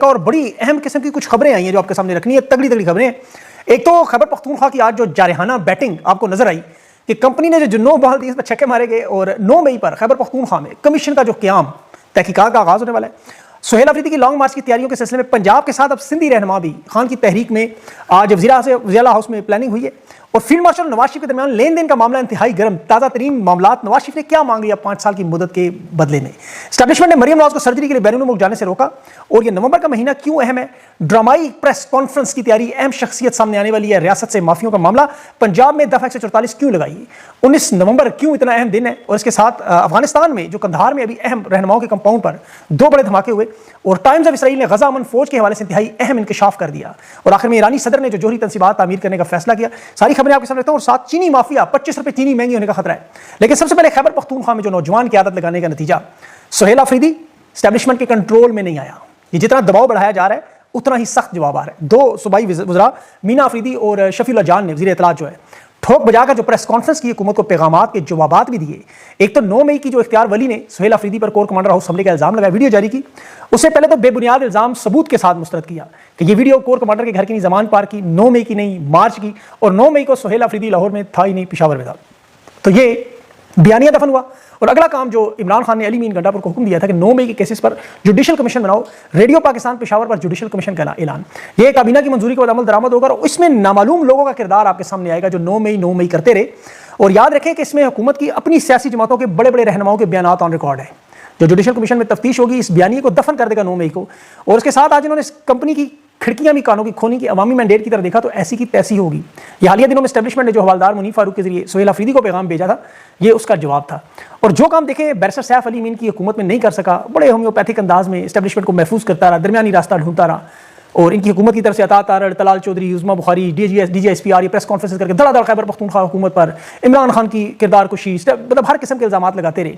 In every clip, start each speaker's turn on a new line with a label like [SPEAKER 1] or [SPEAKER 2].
[SPEAKER 1] मुतल्लका और बड़ी अहम किस्म की कुछ खबरें आई हैं जो आपके सामने रखनी है, तगड़ी तगड़ी खबरें। एक तो खैबर पख्तूनख्वा की आज जो जारहाना बैटिंग आपको नजर आई कि कंपनी ने जो 9 बॉल दी इसमें छक्के मारे गए, और 9 मई पर खैबर पख्तूनख्वा में कमीशन का जो क़याम तहकीकात का आगाज होने वाला है। सुहेल अफरीदी की लॉन्ग मार्च की तैयारियों के सिलसिले में पंजाब के साथ अब सिंधी रहनुमा भी खान की तहरीक में आज वज़ीर हाउस में प्लानिंग हुई है। और फील्ड मार्शल नवाज शरीफ के दरमियान लेन देन का मामला इंतहाई गर्म, ताज़ा तरीन मामला। नवाज शरीफ ने क्या मांग लिया 5 साल की मुद्दत के बदले में? एस्टैब्लिशमेंट ने मरियम नवाज को सर्जरी के लिए बैरून मुल्क जाने से रोका। और ये नवंबर का महीना क्यों अहम है? ड्रामाई प्रेस कॉन्फ्रेंस की तैयारी, अहम शख्सियत सामने आने वाली है। रियासत से माफियों का मामला, पंजाब में दफा 144 क्यों लगाई? 19 नवंबर क्यों इतना अहम दिन है? और इसके साथ अफगानिस्तान में जो कंधार में अभी अहम रहनुमाओं के कंपाउंड पर 2 बड़े धमाके हुए। और टाइम्स ऑफ इसराइल ने गजा अमन फौज के हवाले से इंतहाई अहम इंकशाफ कर दिया। और आखिर में ईरानी सदर ने जो जोहरी तंसीबात तामीर करने का फैसला किया। सारी खबरें आपके सामने रखता हूं। और साथ चीनी माफिया, 25 रुपए चीनी महंगी होने का खतरा है। लेकिन सबसे पहले खैबर पख्तूनख्वा में जो नौजवान की आदत लगाने का नतीजा, सुहेल अफरीदी एस्टैब्लिशमेंट के कंट्रोल में नहीं आया। ये जितना दबाव बढ़ाया जा रहा है उतना ही सख्त जवाब आ रहा है। 2 सूबाई वज़रा मीना अफरीदी और शफीउल्लाह जान ने वज़ीर इत्तलात जो है ठोक बजाकर जो प्रेस कॉन्फ्रेंस की हुकूमत को पैगामात के जवाबात भी दिए। एक तो 9 मई की जो इख्तियार वली ने सुहेल अफरीदी पर कोर कमांडर हाउस हमले का इल्जाम लगाया, वीडियो जारी की। उससे पहले तो बेबुनियाद इल्जाम सबूत के साथ मुस्तरद किया कि ये वीडियो कोर कमांडर के घर की नहीं, जमान पार्क की, 9 मई की नहीं, मार्च की। और 9 मई को सुहेल अफरीदी लाहौर में था ही नहीं, पेशावर में था। तो ये बयानिया दफन हुआ। और अगला काम जो इमरान खान ने अली मीन गंडापुर को हुक्म दिया था कि 9 मई के केसेस पर जुडिशल कमीशन बनाओ, रेडियो पाकिस्तान पेशावर पर जुडिशल कमीशन का ऐलान। ये काबीना की मंजूरी के बाद अमल दरामद होगा और इसमें नामालूम लोगों का किरदार आपके सामने आएगा जो 9 मई करते रहे। और याद रखें कि इसमें हुकूमत की अपनी सियासी जमातों के बड़े बड़े रहनुमाओं के बयान ऑन रिकॉर्ड है। जो जुडिशल कमीशन में तफ्तीश होगी इस बयानी को दफन कर देगा 9 मई को। और उसके साथ आज इन्होंने इस कंपनी की खिड़कियां भी कानों की खोनी की अवामी मैंडेट की तरफ देखा तो ऐसी की तैसी होगी। ये हालिया दिनों में एस्टैब्लिशमेंट ने जो हवालदार मुनीफ फारूक के जरिए सुहेल अफरीदी को पैगाम भेजा था, ये उसका जवाब था। और जो काम देखे बैरिस्टर सैफ अली मीन की हुकूमत में नहीं कर सका, बड़े होम्योपैथिक अंदाज में एस्टैब्लिशमेंट को महफूज करता रहा, दरमियानी रास्ता ढूंढता रहा। और इनकी हुकूमत की तरफ से अतात तारड़, तलाल चौधरी, युज़मा बुखारी, DGSPR ये प्रेस कॉन्फ्रेंस करके धड़ाधड़ खैबर पख्तूनख्वा हुकूमत पर इमरान खान की किरदार कुशी, मतलब हर किस्म के इल्जाम लगाते रहे।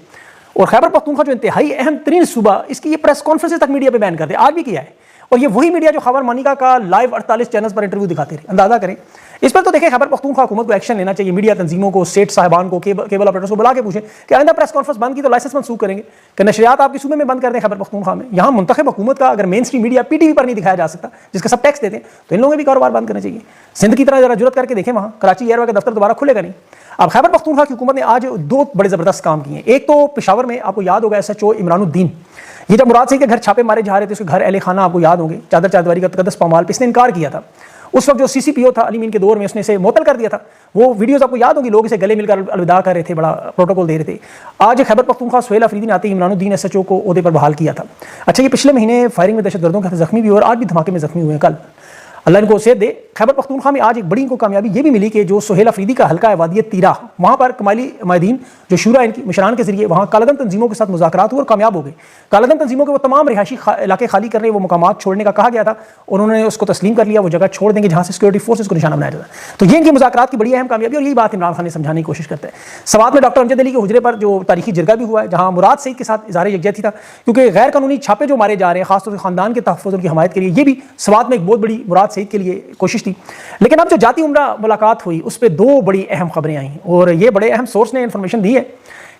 [SPEAKER 1] और खैबर पख्तूनख्वा जो इंतहाई अहम तरीन सूबा, इसकी ये प्रेस कॉन्फ्रेंस तक मीडिया पे बैन कर दे, आज भी किया है। और ये वही मीडिया जो खबर मानिका का लाइव 48 चैनल्स पर इंटरव्यू दिखाते रहे। अंदाजा करें इस पर। तो देखें खैबर पख्तूनख्वा हुकूमत को एक्शन लेना चाहिए। मीडिया तंजीमों को, सेठ साहिबान को, केबल ऑपरेटर्स को बुला के पूछें कि आइंदा प्रेस कॉन्फ्रेंस बंद की तो लाइसेंस मनसूख करेंगे कि नशरियात आपके सूबे में बंद कर दें खैबर पख्तूनख्वा में। यहाँ मुंतखब हुकूमत का अगर मेन स्ट्रीम मीडिया PTV पर नहीं दिखाया जा सकता जिसका सब टैक्स देते हैं, तो इन लोगों के भी कारोबार बंद करने चाहिए। सिंध की तरह जरा जुरत करके देखें, वहाँ कराची एयरवे का दफ्तर दोबारा खुलेगा नहीं। अब खैबर पख्तूनख्वा की हुकूमत ने आज 2 बड़े जबरदस्त काम किए। एक तो पेशावर में आपको याद होगा SHO इमरानुद्दीन, ये जब मुराद सईद के घर छापे मारे जा रहे थे, उसके घर अहले खाना आपको याद होंगे, चादर चारदीवारी का तकद्दस पामाल पे इसने इनकार किया था। उस वक्त जो CCPO था अली मीन के दौर में, उसने इसे मुअत्तल कर दिया था। वो वीडियोस आपको याद होंगी, लोग इसे गले मिलकर अलविदा कर रहे थे, बड़ा प्रोटोकॉल दे रहे थे। आज खैबर पख्तूनख्वा सुहेल अफरीदी ने आते ही इमरानुद्दीन SHO को ओहदे पर बहाल किया था। अच्छा, ये पिछले महीने फायरिंग में दहशतगर्दों के जख्मी भी हुए और आज भी धमाके में जख्मी हुए हैं। कल अल्लाह इनको सेहत दे। खैबर पख्तूनख्वा में आज एक बड़ी इनको कामयाबी ये भी मिली कि जो सुहेल अफरीदी का हल्का है वादी तीरा, वहाँ पर कमाली माहिदीन जो शुरा इनकी मिशरान के जरिए वहाँ कालादम तंजीमों के साथ मुज़ाकरात हुए और कामयाब हो गए। कालादम तंजीमों के वो तमाम रिहायशी इलाके खाली करने, वो मकामात छोड़ने का कहा गया था, उन्होंने उसको तस्लीम कर लिया। वो जगह छोड़ देंगे जहाँ से सिक्योरिटी फोर्सेस को निशाना बनाया जाता है। तो ये इनकी मुज़ाकरात की बड़ी अहम कामयाबी और यही बात इमरान खान ने समझाने की कोशिश करते हैं। सवात में डॉक्टर अमजद अली के हुजरे पर जो तारीखी जिरगा भी हुआ है, जहाँ मुराद सईद के साथ इज़हार यकजहती था, क्योंकि गैर कानूनी छापे जो मारे जा रहे हैं खासतौर से खानदान के तहफ़्फ़ुज़ की हमायत के लिए, ये भी सवात में एक बहुत बड़ी मुराद सईद के लिए कोशिश थी। लेकिन अब जो जाती उम्रा मुलाकात हुई उस पर 2 बड़ी अहम खबरें आई और ये बड़े अहम सोर्स ने इन्फॉर्मेशन दी है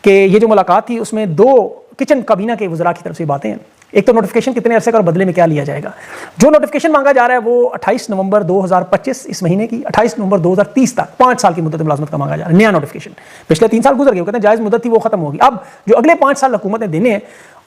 [SPEAKER 1] कि ये जो मुलाकात थी उसमें 2 किचन काबीना के वज़रा की तरफ से बातें हैं। एक तो नोटिफिकेशन कितने अरसे का और बदले में क्या लिया जाएगा। जो नोटिफिकेशन मांगा जा रहा है वो 28 नवंबर 2025 इस महीने की 28 नवंबर 2030 तक 5 साल की मुद्दत मुलाजमत का मांगा जा रहा है। नया नोटिफिकेशन, पिछले 3 साल गुजर गए, कहते हैं जायज़ मुद्दत थी वो खत्म होगी। अब जो अगले 5 साल हुकूमत ने देने हैं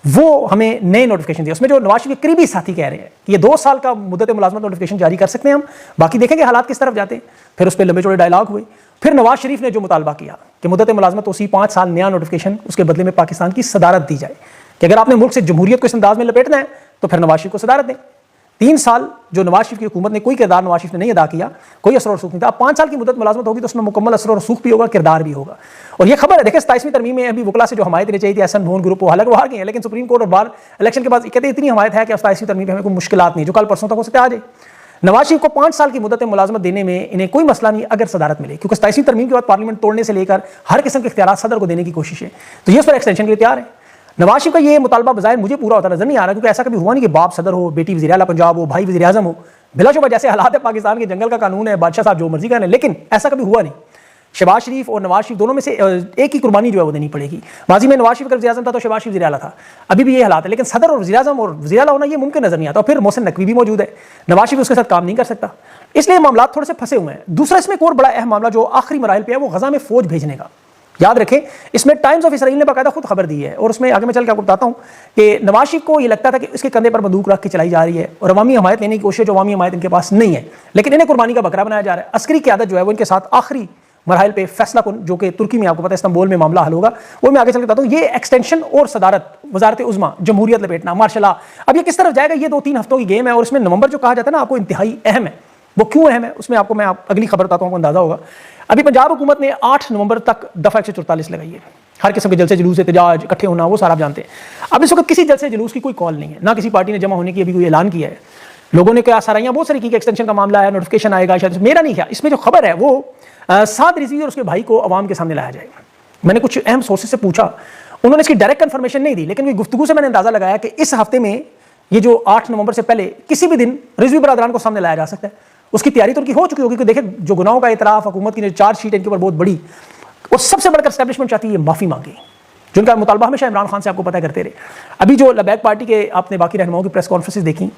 [SPEAKER 1] वो हमें नए नोटिफिकेशन दिए। उसमें जो नवाज शरीफ के करीबी साथी कह रहे हैं कि ये 2 साल का मुद्दत मुलाजमत नोटिफिकेशन जारी कर सकते हैं हम, बाकी देखेंगे हालात किस तरफ जाते हैं। फिर उस पर लंबे चौड़े डायलॉग हुए। फिर नवाज शरीफ ने जो मुतालबा किया कि मुद्दत मुलाजमत उसी 5 साल, नया नोटिफिकेशन, उसके बदले में पाकिस्तान की सदारत दी जाए कि अगर आपने मुल्क से जमहूरियत को इस अंदाज में लपेटना है तो फिर नवाज शरीफ को सदारत दें। 3 साल जो नवाज शरीफ की हुकूमत ने कोई किरदार नवाज शरीफ ने नहीं अदा किया, कोई असर और रसूख नहीं था। अब 5 साल की मुद्दत मुलाजमत होगी तो उसमें मुकम्मल असर और रसूख भी होगा, किरदार भी होगा। और ये खबर है, देखिए 27वीं तरमीम में अभी वकला से जो हमायत लेनी चाहिए थी एहसन भवन ग्रुप, हालांकि वो हार गए हैं, लेकिन सुप्रीम कोर्ट और बार इलेक्शन के बाद कहते हैं इतनी हमायत है कि 27वीं तरमीम में हमें कोई मुश्किलात नहीं, जो कल परसों तक हो सकता है आ जाए। नवाज शरीफ को 5 साल की मुद्दत मुलाजमत देने में इन्हें कोई मसला नहीं अगर सदारत मिले, क्योंकि 27वीं तरमीम के बाद पार्लियामेंट तोड़ने से लेकर हर किस्म के इख्तियारात सदर को देने की कोशिश है, तो ये उस पर एक्सटेंशन के लिए तैयार है। नवाज शरीफ का ये मुतालबा बजाय मुझे पूरा होता नजर नहीं आ रहा, क्योंकि ऐसा कभी हुआ नहीं कि बाप सदर हो, बेटी वज़ीर आला पंजाब हो, भाई वज़ीर आज़म हो। बिलाशुबा जैसे हालात है पाकिस्तान के, जंगल का कानून है, बादशाह साहब जो मर्जी करें, लेकिन ऐसा कभी हुआ नहीं शहबाज शरीफ और नवाज शरीफ दोनों में से एक ही कुर्बानी जो है वो देनी पड़ेगी। माजी में नवाज शरीफ अगर वज़ीर आज़म था तो शहबाज शरीफ वज़ीर आला था, अभी भी ये हालात है। लेकिन सदर और वज़ीर आज़म और वज़ीर आला होना ये मुमकिन नजर नहीं आता। फिर मोहसिन नकवी भी मौजूद है, नवाज शरीफ उसके साथ काम नहीं कर सकता, इसलिए मामला थोड़े से फंसे हुए हैं। दूसरा इसमें एक और बड़ा अहम मामला जो आखिरी मराहिल पे है वो गजा में फौज भेजने का। याद रखें, इसमें टाइम्स ऑफ इसराइल ने बाकायदा खुद खबर दी है, और उसमें आगे मैं चल के आपको बताता हूं कि नवाज शरीफ को ये लगता था कि इसके कंधे पर बंदूक रख के चलाई जा रही है और अवामी हमायत लेने की कोशिश, जो अवामी हमायत इनके पास नहीं है, लेकिन इन्हें कुर्बानी का बकरा बनाया जा रहा है। अस्करी क़यादत जो है वो इनके साथ आखिरी मराहिल पे फैसला कुन, जो कि तुर्की में आपको पता है इस्तांबुल में मामला हल होगा, वो मैं आगे चल के बताता हूँ। ये एक्सटेंशन और सदारत, वजारत उज़्मा, जमहूरियत लपेटना, मार्शल लॉ, अब ये किस तरफ जाएगा, ये 2-3 हफ्तों की गेम है। और इसमें नवंबर जो कहा जाता है ना, आपको इंतहाई अहम है। वो क्यों अहम है उसमें आपको मैं अगली खबर बताता हूँ, अंदाजा होगा। अभी पंजाब हुकूमत ने 8 नवंबर तक दफा 144 लगाई है। हर किस्म के जलसे जुलूस, एहतजाज, इकट्ठे होना, वो सारा आप जानते हैं। अब इस वक्त किसी जलसे जुलूस की कोई कॉल नहीं है, ना किसी पार्टी ने जमा होने की अभी कोई ऐलान किया है। लोगों ने क्या सराहियां बहुत सारी की कि एक्सटेंशन का मामला है, नोटिफिकेशन आएगा, शायद मेरा नहीं ख्याल। इसमें जो खबर है वो साद रिजवी और उसके भाई को अवाम के सामने लाया जाएगा। मैंने कुछ अहम सोर्सेज से पूछा, उन्होंने इसकी डायरेक्ट कंफर्मेशन नहीं दी, लेकिन गुफ्तगू से मैंने अंदाजा लगाया कि इस हफ्ते में, ये जो 8 नवंबर से पहले किसी भी दिन रिजवी बरादरान को सामने लाया जा सकता है। उसकी तैयारी तो उनकी हो चुकी होगी कि देखें जो गुनाहों का इतराफ, हुकूमत की चार्जशीट इनके ऊपर बहुत बड़ी, और सबसे बढ़कर एस्टैब्लिशमेंट चाहती है माफी मांगे, जिनका मुतालबा हमेशा इमरान खान से आपको पता करते रहे। अभी जो लबैक पार्टी के आपने बाकी रहनुमाओं की प्रेस कॉन्फ्रेंसेस देखी,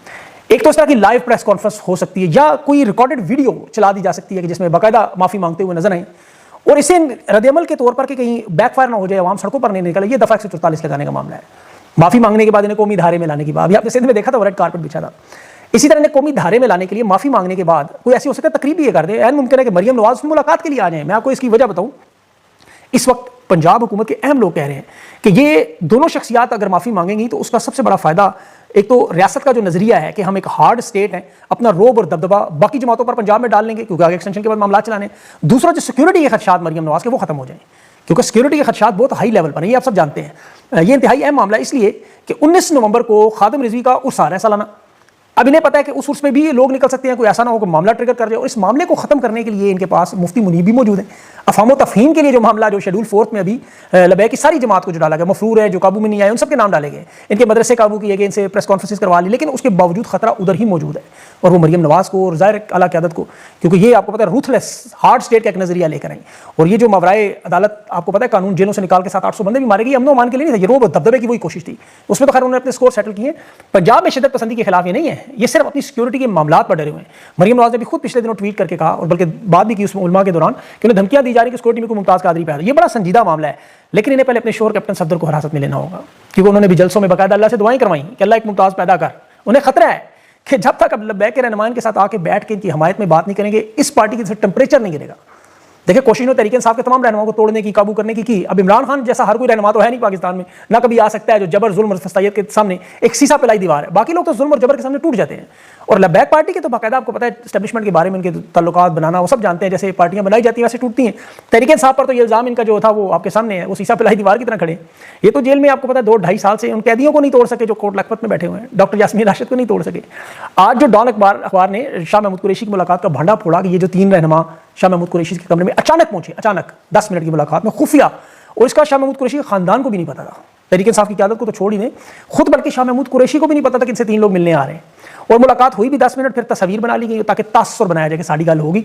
[SPEAKER 1] एक तो इस तरह की लाइव प्रेस कॉन्फ्रेंस हो सकती है या कोई रिकॉर्डेड वीडियो चला दी जा सकती है कि जिसमें बाकायदा माफी मांगते हुए नजर आए, और इसे रद्दअमल के तौर पर कि कहीं बैकफायर ना हो जाए, आवाम सड़कों पर नहीं निकले। ये दफा 144 लगाने का मामला है। माफी मांगने के बाद इन्हें कौमी धारे में लाने की बात, अभी आपने सिंध में देखा था, रेड कारपेट बिछा था। इसी तरह इन्हें कौमी धारे में लाने के लिए माफी मांगने के बाद कोई ऐसी हो सकता है तकरीब भी ये कर दे, ऐन मुमकिन है कि मरियम नवाज से मुलाकात के लिए आ जाए। मैं आपको इसकी वजह बताऊं, इस वक्त पंजाब हुकूमत के अहम लोग कह रहे हैं कि ये दोनों शख्सियात अगर माफी मांगेंगी तो उसका सबसे बड़ा फायदा, एक तो रियासत का जो नजरिया है कि हम एक हार्ड स्टेट है, अपना रोब और दबदबा बाकी जमातों पर पंजाब में डाल लेंगे क्योंकि आगे एक्सटेंशन के बाद मामला चलाने। दूसरा जो सिक्योरिटी के खदशात मरियम नवाज के, वो खत्म हो जाए, क्योंकि सिक्योरिटी के खदशात बहुत हाई लेवल पर है, ये आप सब जानते हैं। ये इंतहाई अहम मामला इसलिए कि 19 नवंबर को खादिम रिजवी का उर्स आ रहा है सालाना। अब इन्हें पता है कि उस उर्स में भी लोग निकल सकते हैं, कोई ऐसा ना हो कि मामला ट्रिगर कर जाए, और इस मामले को खत्म करने के लिए इनके पास मुफ्ती मुनीब भी मौजूद है। अफाम तफहीम के लिए जो मामला, जो शेड्यूल 4 में अभी लबैक की सारी जमात को जो डाला गया, मफरूर है, जो काबू में नहीं आए, उन सबके नाम डाले गए, इनके मदरसे काबू किए गए, इनसे प्रेस कॉन्फ्रेंस करवा ली, लेकिन उसके बावजूद खतरा उधर ही मौजूद है, और वो मरियम नवाज को और ज़ाहिर आला क़यादत को, क्योंकि ये आपको पता है रूथलेस हार्ड स्टेट का एक नजरिया लेकर आई। और ये जो मावराए अदालत, आपको पता है कानून जेलों से निकाल के 700-800 बंदे भी मारे गए, अमनो मान के लिए नहीं था, ये रोब दबदबे की वही कोशिश थी। उसमें तो खैर उन्होंने अपने स्कोर सेटल किए। पंजाब में शिद्दत पसंदी के खिलाफ ये नहीं है, ये सिर्फ अपनी सिक्योरिटी के मामलात पर डरे हुए हैं। मरियम नवाज ने भी खुद पिछले दिनों ट्वीट करके कहा, और बल्कि बात भी की उसमें उलमा के दौरान, कि उन्हें धमकियां दी जा रही कि सिक्योरिटी में कोई मुमताज कादरी पे आ रहा है। ये बड़ा संजीदा मामला है, लेकिन इन्हें पहले अपने शोहर कैप्टन सफदर को हिरासत में लेना होगा, क्योंकि उन्होंने भी जलसों में बाकायदा अल्लाह से दुआएं करवाई कि अल्लाह एक मुमताज पैदा कर। उन्हें खतरा है कि जब तक अब लबैक के रहनुमाओं के साथ आके बैठ के इनकी हमायत में बात नहीं करेंगे, इस पार्टी के टेम्परेचर नहीं गिरेगा। देखिए, कोशिश ने तहरीक इंसाफ के तमाम रहनुमाओं को तोड़ने की, काबू करने की। अब इमरान खान जैसा हर कोई रहनुमा तो है नहीं पाकिस्तान में, ना कभी आ सकता है, जो जबर जुल्म और फस्तायत के सामने एक सीसा पिलाई दीवार है। बाकी लोग तो जुल्म और जबर के सामने टूट जाते हैं। और लबैक पार्टी के तो बाकायदा आपको पता है एस्टेब्लिशमेंट के बारे में, उनके ताल्लुकात बनाना, वो सब जानते हैं, जैसे पार्टियां बनाई जाती हैं वैसे टूटती हैं। तहरीक इंसाफ पर तो ये इल्जाम इनका जो था वो आपके सामने है, वो सीसा पिलाई दीवार की तरह खड़े। ये तो जेल में आपको पता है 2-2.5 साल से उन कैदियों को नहीं तोड़ सके जो कोर्ट लखपत में बैठे हुए हैं। डॉक्टर यास्मीन राशिद को नहीं तोड़ सके। आज जो डॉन अखबार ने शाह महमूद कुरैशी की मुलाकात का भांडा फोड़ा कि ये जो 3 रहनुमा शाह महमूद कुरैशी के कमरे में अचानक पहुंचे, अचानक 10 मिनट की मुलाकात में खुफिया, और इसका शाह महमूद कुरैशी के खानदान को भी नहीं पता था। तहरीक इंसाफ की क़यादत को तो छोड़ ही दें, खुद बल्कि शाह महमूद कुरैशी को भी नहीं पता था कि इनसे 3 लोग मिलने आ रहे हैं। और मुलाकात हुई भी 10 मिनट, फिर तस्वीर बना ली गई ताकि तासुर बनाया जाए कि साड़ी गल होगी।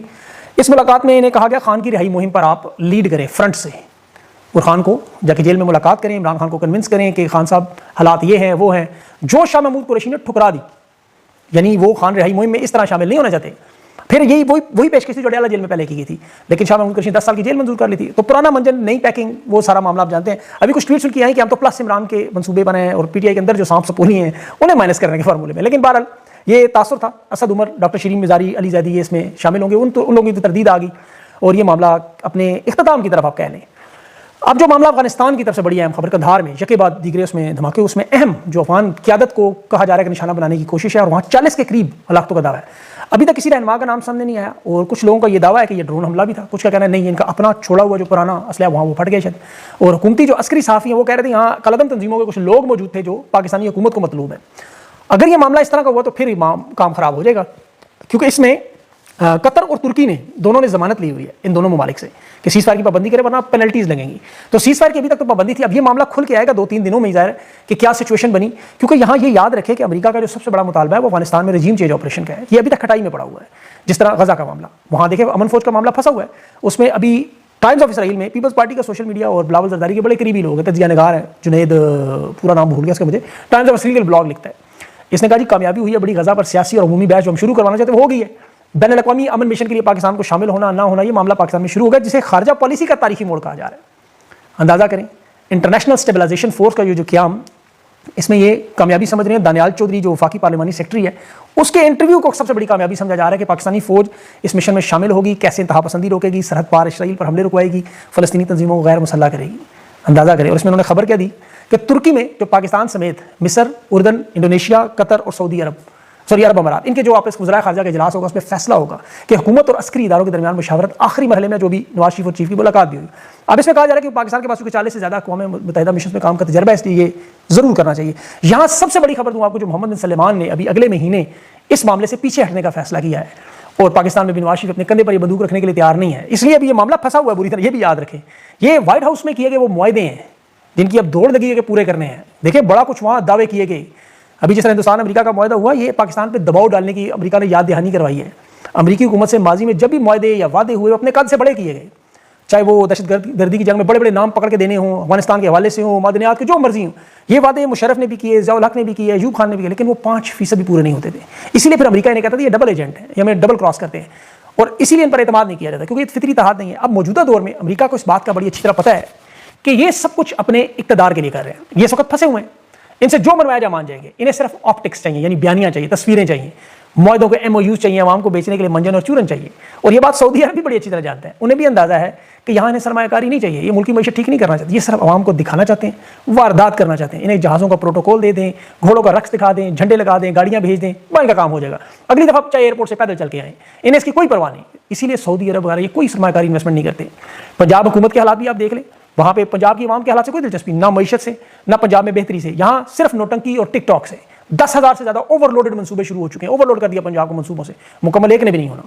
[SPEAKER 1] इस मुलाकात में इन्हें कहा गया खान की रिहाई मुहिम पर आप लीड करें फ्रंट से, और खान को जाके जेल में मुलाकात करें, इमरान खान को कन्विंस करें कि खान साहब हालात ये हैं वो हैं, जो शाह महमूद कुरैशी ने ठुकरा दी। यानी वो खान रिहाई मुहिम में इस तरह शामिल नहीं होना चाहते। फिर यही वही पेशकश थी जो अडयाला जेल में पहले की गई थी, लेकिन शाह महमूद कुरैशी 10 साल की जेल मंजूर कर ली थी। तो पुराना मंजन, नई पैकिंग, वो सारा मामला आप जानते हैं। अभी कुछ ट्वीट्स उनकी आई कि हम तो प्लस इमरान के मंसूबे बनाए और पीटीआई के अंदर जो सांप सपूरी हैं उन्हें माइनस करने के फार्मूले में। लेकिन बहरहाल ये तासुर था। असद उमर, डॉक्टर शरीन मिजारी, अली जैदी ये इसमें शामिल होंगे, उन लोगों की तरदीद आ गई और ये मामला अपने इख्तिताम की तरफ आप कह लें। अब जो मामला अफगानिस्तान की तरफ से बड़ी अहम खबर, कंधार में यके बाद दीगरे उसमें धमाके, उसमें अहम जो अफगान क़यादत को कहा जा रहा है कि निशाना बनाने की कोशिश है, और वहाँ 40 के करीब हलाकतों का दावा है। अभी तक किसी रहनुमा का नाम सामने नहीं आया, और कुछ लोगों का ये दावा है कि ये ड्रोन हमला भी था। कुछ का कहना है नहीं, इनका अपना छोड़ा हुआ जो पुराना असला वहाँ वो फट गया शायद। और हुकूमती जो अस्करी साफ़ी हैं वो कह रहे थे यहाँ कलदम तंजीमों के कुछ लोग मौजूद थे जो पाकिस्तानी हुकूमत को मतलूब है। अगर ये मामला इस तरह का हुआ तो फिर काम खराब हो जाएगा, क्योंकि इसमें कतर और तुर्की ने दोनों ने जमानत ली हुई है इन दोनों ममालिक से कि सीज़फायर की पाबंदी करें वरना पेनल्टीज लगेंगी। तो सीज़फायर की अभी तक तो पाबंदी थी, अब ये मामला खुल के आएगा 2-3 दिनों में ही ज़ाहिर है कि क्या सिचुएशन बनी। क्योंकि यहाँ ये याद रखें कि अमेरिका का जो सबसे बड़ा मुतालबा है वो अफगानिस्तान में रजीम चेंज ऑपरेशन का है। ये अभी तक खटाई में पड़ा हुआ है। जिस तरह गजा का मामला, वहाँ देखें अमन फौज का मामला फंसा हुआ है, उसमें अभी टाइम्स ऑफ इसराइल में पीपल्स पार्टी का सोशल मीडिया और बिलावल जरदारी के बड़े करीबी लोग हैं, तजिया निगार है जुनैद, पूरा नाम भूल गया इसका मुझे, टाइम्स ऑफ इसराइल का ब्लॉग लिखता है। इसने कहा जी कामयाबी हुई है बड़ी गजा पर सियासी और अमूमी बहस जो हम शुरू करवाना चाहते हैं वो हो गई है। बैनुल अक़वामी अमन मिशन के लिए पाकिस्तान को शामिल होना ना होना, ये मामला पाकिस्तान में शुरू हो गया, जिसे खारजा पॉलिसी का तारीखी मोड़ कहा जा रहा है। अंदाजा करें, इंटरनेशनल स्टेबलाइजेशन फोर्स का जो क्याम, इसमें ये कामयाबी समझ रहे हैं। दानियाल चौधरी जो वफाकी पार्लिमानी सेक्रेटरी है, उसके इंटरव्यू को सबसे बड़ी कामयाबी समझा जा रहा है कि पाकिस्तानी फौज इस मिशन में शामिल होगी, कैसे इंतहा पसंदी रोकेगी, सरहद पार इसराइल पर हमले रुकवाएगी, फलस्तीनी तंजीमों को गैर मुसल्लह करेगी। अंदाजा करें। और इसमें उन्होंने खबर क्या दी कि तुर्की में जो पाकिस्तान समेत मिस्र, उर्दन, इंडोनेशिया, कतर और अरब अमारात, इनके जो आपस वज़राए ख़ारजा का इजलास होगा, उसमें फैसला होगा कि हुकूमत और अस्करी इदारों के दरमियान मुशावरत आखिरी मरहले में जो भी नवाज शरीफ और चीफ की मुलाकात भी हुई। अब इसमें कहा जा रहा है कि पाकिस्तान के पास 40 से ज़्यादा अक़वाम मुत्तहिदा मिशन में काम का तजर्बा है, इसलिए ये ज़रूर करना चाहिए। यहाँ सबसे बड़ी खबर दूँ आपको, जो मोहम्मद बिन सलमान ने अभी अगले महीने इस मामले से पीछे हटने का फैसला किया है और पाकिस्तान में भी नवाज शरीफ अपने कंधे पर ये बंदूक रखने के लिए तैयार नहीं है, इसलिए अभी ये मामला फंसा हुआ है बुरी तरह। ये भी याद रखें, ये व्हाइट हाउस में किए गए वो मुआहदे हैं जिनकी अब दौड़ लगी है कि पूरे करने हैं। देखिए बड़ा कुछ वहाँ दावे किए गए। अभी जिस तरह हिंदुस्तान अमेरिका का मुआहदा हुआ, ये पाकिस्तान पे दबाव डालने की अमेरिका ने याद दहानी करवाई है। अमेरिकी हुकूमत से माजी में जब भी मुआहदे या वादे हुए, अपने कद से बड़े किए गए, चाहे वो दहशत गर्दी की जंग में बड़े बड़े नाम पकड़ के देने हों, अफगानिस्तान के हवाले से हों, मादनियात के जो मर्जी हों, ये वादे मुशर्रफ ने भी किए, ज़ियाउल हक ने भी किए, अयूब खान ने भी किए, लेकिन वो 5% भी पूरे नहीं होते थे। इसीलिए फिर अमेरिका ने कहता था ये डबल एजेंट है, ये हमें डबल क्रॉस करते हैं, और इसीलिए इन पर एतमाद नहीं किया जाता, क्योंकि फितरी इत्तेहाद नहीं है। अब मौजूदा दौर में अमेरिका को इस बात का बड़ी अच्छी तरह पता है कि ये सब कुछ अपने इक़्तिदार के लिए कर रहे हैं, ये इस वक्त फंसे हुए हैं, इनसे जो मनवाया जा मान जाएंगे। इन्हें सिर्फ ऑप्टिक्स चाहिए, यानी बयानियां चाहिए, तस्वीरें चाहिए, मुआहदों के MOUs चाहिए, आवाम को बेचने के लिए मंजन और चूरन चाहिए। और ये बात सऊदी अरब भी बड़ी अच्छी तरह जानता है, उन्हें भी अंदाजा है कि यहाँ इन्हें सरमायाकारी नहीं चाहिए, ये मुल्क की मईशत ठीक नहीं करना चाहते, ये सिर्फ आवाम को दिखाना चाहते हैं, वारदात करना चाहते हैं। इन्हें जहाज़ों का प्रोटोकॉल दे दें, घोड़ों का रक्स दिखा दें, झंडे लगा दें, गाड़ियाँ भेज दें, इनका काम हो जाएगा। अगली दफ़ा चाहे एयरपोर्ट से पैदल चल के आएँ, इन्हें इसकी कोई परवाह नहीं। इसीलिए सऊदी अरब वगैरह ये कोई सरमायाकारी इन्वेस्टमेंट नहीं करते। पंजाब हुकूमत के हालात भी आप देख लें, वहाँ पे पंजाब की आवाम के हालात से कोई दिलचस्पी ना मईशत से, ना पंजाब में बेहतरी से, यहाँ सिर्फ नोटंकी और टिकटॉक से। 10,000 से ज़्यादा ओवरलोडेड मंसूबे शुरू हो चुके हैं, ओवरलोड कर दिया पंजाब को मंसूबों से, मुकम्मल एक ने भी नहीं होना।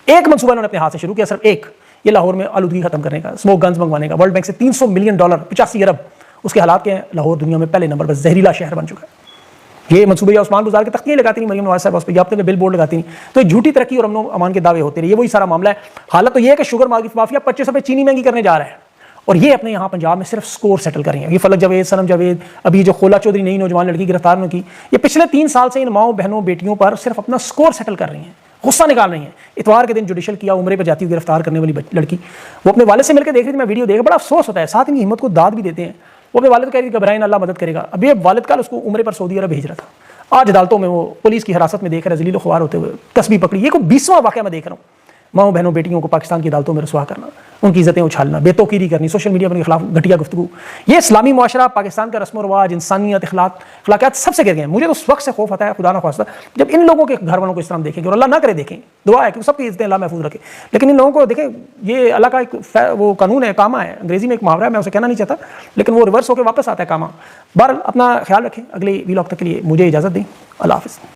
[SPEAKER 1] एक मंसूबा उन्होंने अपने हाथ से शुरू किया, सिर्फ एक, ये लाहौर में आलूदगी खत्म करने का, स्मोक गन्स मंगवाने का। वर्ल्ड बैंक से $300 मिलियन, 85 अरब उसके हालात के हैं। लाहौर दुनिया में पहले नंबर पर जहरीला शहर बन चुका है। ये मंसूबे या उस्मान गुजार की तख्तियाँ लगाती नहीं मरीम नवाज साहब, उस पर या बिल बोर्ड लगाती नहीं, तो ये झूठी तरक्की और अमन अमान के दावे होते रहे। ये वही सारा मामला है। हालत तो ये है कि शुगर माफिया 25 रुपये चीनी महंगी करने जा रहा है, और ये अपने यहाँ पंजाब में सिर्फ स्कोर सेटल कर रही हैं। ये फलक जावेद, सनम जावेद, अभी जो खोला चौधरी नई नौजवान लड़की गिरफ्तार न की, ये पिछले 3 साल से इन माओ बहनों बेटियों पर सिर्फ अपना स्कोर सेटल कर रही हैं, गुस्सा निकाल रही हैं। इतवार के दिन जुडिशल किया, उम्रे पर जाती हुई गिरफ्तार करने वाली लड़की, वो अपने वालिद से मिलकर देख रही थी, मैं वीडियो देख, बड़ा अफसोस होता है। साथ इनकी हिम्मत को दाद भी देते हैं। वो अपने वालिद कह रही थी घबराएं ना, अल्लाह मदद करेगा। अभी वालिद कल उसको उम्रे पर सऊदी अरब भेज रहा था, आज अदालतों में वो पुलिस की हिरासत में देख रहा है, जलील ख्वार होते हुए, तस्बीह पकड़ी। ये कोई 20वां वाक़या मैं देख रहा हूँ। माओ बहनों बेटियों को पाकिस्तान की अदालतों में रसवा करना, उनकी इज्जतें उछालना, बेतौकीरी करनी, सोशल मीडिया पर उनके खिलाफ घटिया गुफ्तगू, ये इस्लामी मुआशरा, पाकिस्तान का रस्म व रवाज, इंसानियत, अखलाकियात सबसे गिर गए हैं। मुझे तो उस वक्त से खौफ आता है, खुदा ना खास्ता, जब इन लोगों के घर वालों को इस तरह देखेंगे, और अल्लाह ना करे देखें, दुआ है कि सबकी इज्जतें अल्लाह महफूज रखे, लेकिन इन लोगों को देखें, ये अल्लाह का एक वो कानून है, कामा है, अंग्रेजी में एक मुहावरा है, मैं उसे कहना नहीं चाहता, लेकिन वो रिवर्स होकर वापस आता है कामा। बहरहाल अपना ख्याल रखें। अगले वीलॉग तक के लिए मुझे इजाज़त दें। अल्लाह हाफ़िज़।